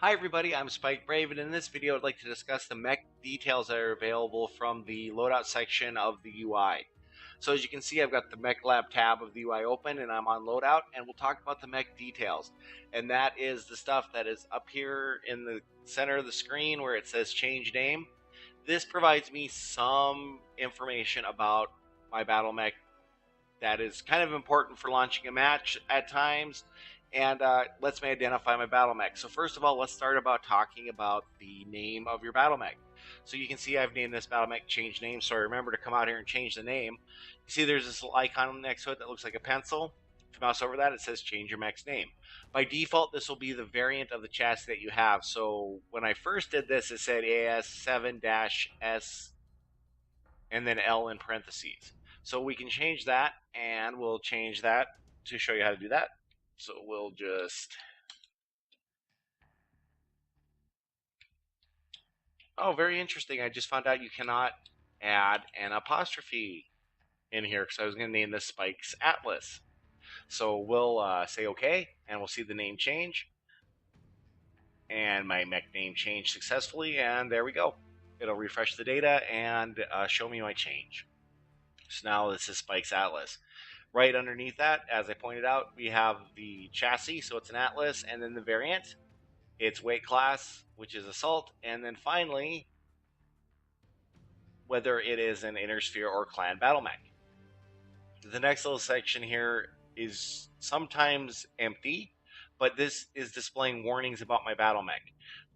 Hi everybody, I'm Spike Brave, and in this video I'd like to discuss the mech details that are available from the loadout section of the UI. So as you can see, I've got the Mechlab tab of the UI open and I'm on loadout, and we'll talk about the mech details. And that is the stuff that is up here in the center of the screen where it says change name. This provides me some information about my BattleMech that is kind of important for launching a match at times, and lets me identify my battle mech. So first of all, let's start about talking about the name of your battle mech. So you can see I've named this battle mech change name, so I remember to come out here and change the name. You see there's this little icon next to it that looks like a pencil. If you mouse over that, it says change your mech's name. By default, this will be the variant of the chassis that you have. So when I first did this, it said AS7-S and then L in parentheses. So we can change that, and we'll change that to show you how to do that. So we'll just, oh, very interesting. I just found out you cannot add an apostrophe in here because I was going to name this Spike's Atlas. So we'll say OK, and we'll see the name change. And my mech name changed successfully, and there we go. It'll refresh the data and show me my change. So now this is Spike's Atlas. Right underneath that, as I pointed out, we have the chassis, so it's an Atlas, and then the variant, its weight class, which is Assault, and then finally, whether it is an Intersphere or Clan Battle Mech. The next little section here is sometimes empty, but this is displaying warnings about my Battle Mech.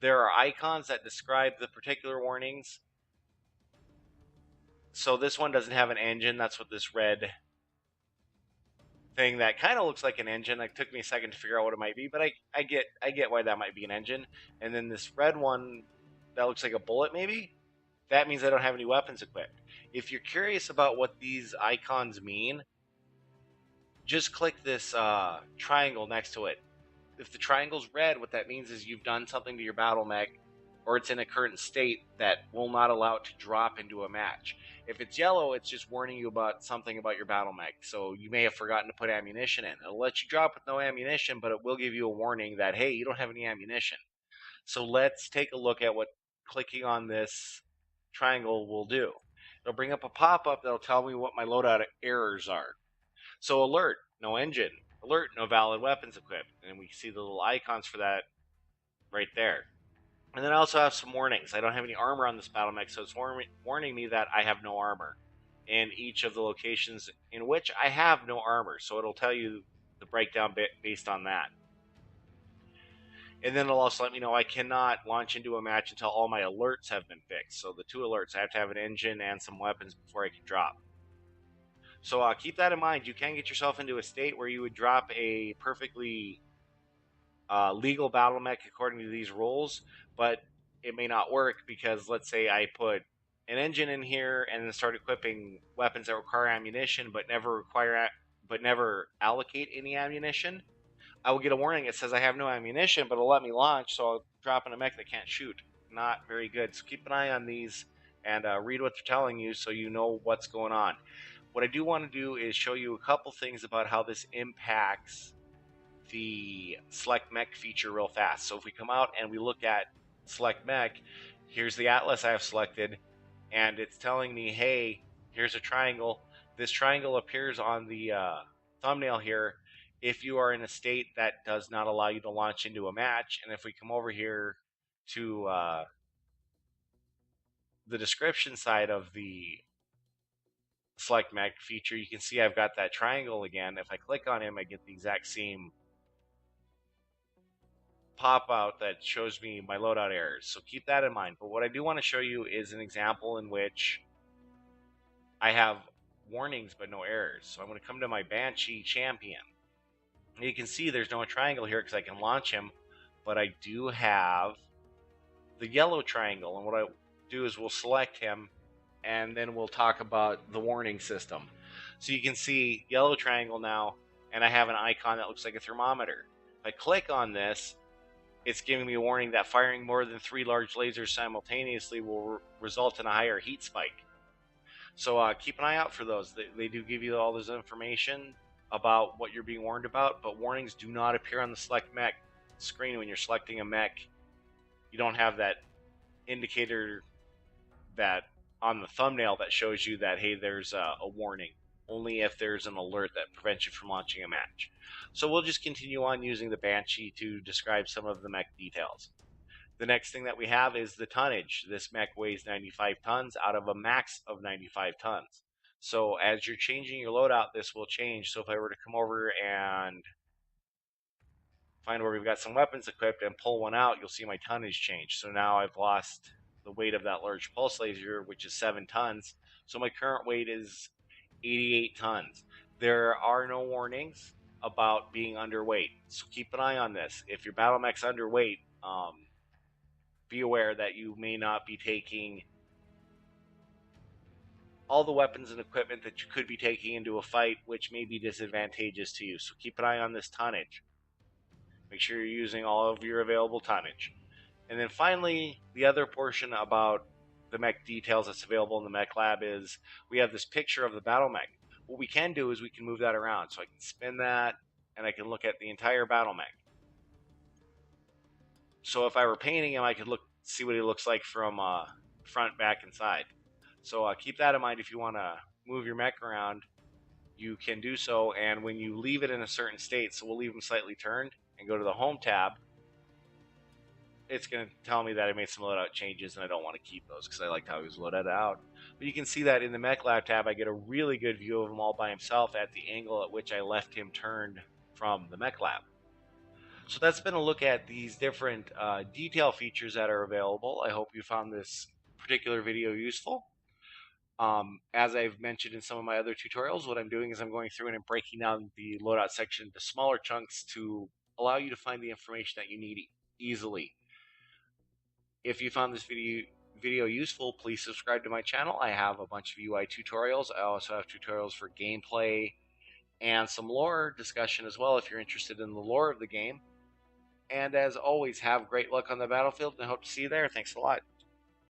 There are icons that describe the particular warnings. So this one doesn't have an engine. That's what this red thing that kind of looks like an engine. It took me a second to figure out what it might be, but I get why that might be an engine. And then this red one that looks like a bullet, maybe that means I don't have any weapons equipped. If you're curious about what these icons mean, just click this triangle next to it. If the triangle's red, what that means is you've done something to your battle mech, or it's in a current state that will not allow it to drop into a match. If it's yellow, it's just warning you about something about your battle mech. So you may have forgotten to put ammunition in. It'll let you drop with no ammunition, but it will give you a warning that, hey, you don't have any ammunition. So let's take a look at what clicking on this triangle will do. It'll bring up a pop-up that'll tell me what my loadout errors are. So alert, no engine. Alert, no valid weapons equipped. And we see the little icons for that right there. And then I also have some warnings. I don't have any armor on this battle mech, so it's warning me that I have no armor in each of the locations in which I have no armor. So it'll tell you the breakdown based on that. And then it'll also let me know I cannot launch into a match until all my alerts have been fixed. So the two alerts, I have to have an engine and some weapons before I can drop. So keep that in mind. You can get yourself into a state where you would drop a perfectly legal battle mech according to these rules, but it may not work because let's say I put an engine in here and then start equipping weapons that require ammunition but never allocate any ammunition. I will get a warning that says I have no ammunition, but it'll let me launch, so I'll drop in a mech that can't shoot. Not very good. So keep an eye on these and read what they're telling you so you know what's going on. What I do want to do is show you a couple things about how this impacts the select mech feature real fast. So if we come out and we look at select mech, here's the Atlas I have selected, and it's telling me, hey, here's a triangle. This triangle appears on the thumbnail here if you are in a state that does not allow you to launch into a match. And if we come over here to the description side of the select mech feature, you can see I've got that triangle again. If I click on him, I get the exact same pop out that shows me my loadout errors. So keep that in mind. But what I do want to show you is an example in which I have warnings but no errors. So I'm going to come to my Banshee champion. And you can see there's no triangle here because I can launch him, but I do have the yellow triangle. And what I do is we'll select him and then we'll talk about the warning system. So you can see yellow triangle now, and I have an icon that looks like a thermometer. If I click on this, it's giving me a warning that firing more than 3 large lasers simultaneously will result in a higher heat spike. So keep an eye out for those. They do give you all this information about what you're being warned about, but warnings do not appear on the select mech screen when you're selecting a mech You don't have that indicator that on the thumbnail that shows you that, hey, there's a warning. Only if there's an alert that prevents you from launching a match. So we'll just continue on using the Banshee to describe some of the mech details. The next thing that we have is the tonnage. This mech weighs 95 tons out of a max of 95 tons. So as you're changing your loadout, this will change. So if I were to come over and find where we've got some weapons equipped and pull one out, you'll see my tonnage change. So now I've lost the weight of that large pulse laser, which is 7 tons. So my current weight is 88 tons. There are no warnings about being underweight, so keep an eye on this. If your BattleMech's underweight, be aware that you may not be taking all the weapons and equipment that you could be taking into a fight, which may be disadvantageous to you. So keep an eye on this tonnage. Make sure you're using all of your available tonnage. And then finally, the other portion about the mech details that's available in the Mechlab is we have this picture of the BattleMech. What we can do is we can move that around. So I can spin that and I can look at the entire BattleMech. So if I were painting him, I could see what he looks like from front, back, and side. So keep that in mind. If you want to move your mech around, you can do so. And when you leave it in a certain state, so we'll leave him slightly turned and go to the Home tab, it's going to tell me that I made some loadout changes and I don't want to keep those because I liked how he was loaded out. But you can see that in the Mechlab tab, I get a really good view of him all by himself at the angle at which I left him turned from the Mechlab. So that's been a look at these different detail features that are available. I hope you found this particular video useful. As I've mentioned in some of my other tutorials, what I'm doing is I'm going through and I'm breaking down the loadout section into smaller chunks to allow you to find the information that you need easily. If you found this video useful, please subscribe to my channel. I have a bunch of UI tutorials. I also have tutorials for gameplay and some lore discussion as well if you're interested in the lore of the game. And as always, have great luck on the battlefield and I hope to see you there. Thanks a lot.